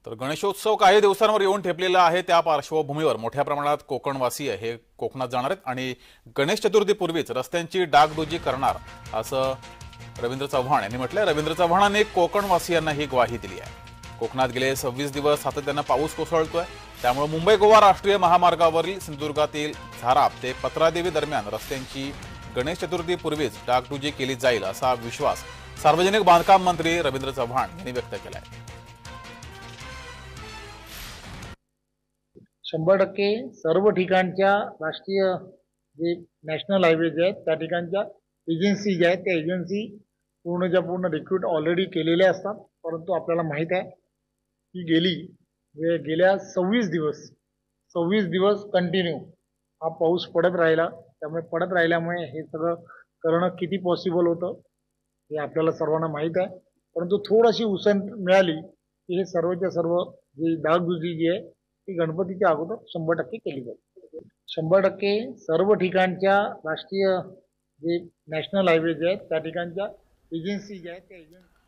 तर गणेशोत्सव काही दिवसांवर येऊन ठेपलेला आहे। त्या पार्श्वभूमीवर मोठ्या प्रमाणात कोकणवासीय हे कोकणात जाणार आहेत आणि गणेश चतुर्थीपूर्वीच रस्त्यांची डागडुजी करणार असं रवींद्र चव्हाण यांनी म्हटलंय। रवींद्र चव्हाणांनी कोकणवासियांना ही ग्वाही दिली आहे। कोकणात गेले 26 दिवस सातत्यानं पाऊस कोसळतोय, त्यामुळे मुंबई गोवा राष्ट्रीय महामार्गावरील सिंधुदुर्गातील झाराप ते पत्रादेवी दरम्यान रस्त्यांची गणेश चतुर्थीपूर्वीच डागडुजी केली जाईल असा विश्वास सार्वजनिक बांधकाम मंत्री रवींद्र चव्हाण यांनी व्यक्त केला आहे। 100% सर्व ठिकाणच्या राष्ट्रीय जे नॅशनल हायवेज आहेत त्या ठिकाणच्या एजन्सी ज्या आहेत त्या एजन्सी पूर्णच्या पूर्ण रिक्रूट ऑलरेडी केलेल्या असतात। परंतु आपल्याला माहित आहे की गेल्या 26 दिवस कंटिन्यू हा पाऊस पडत राहिला। त्यामुळे पडत राहिल्यामुळे हे सगळं करणं किती पॉसिबल होतं हे आपल्याला सर्वांना माहित आहे। परंतु थोडीशी उसंत मिळाली की हे सर्वच्या सर्व जी डागडुजी जी आहे ती गणपतीच्या अगोदर 100% केली जाईल। 100% सर्व ठिकाणच्या राष्ट्रीय जे नॅशनल हायवेज आहेत त्या ठिकाणच्या एजन्सी ज्या आहेत त्या एजन्सी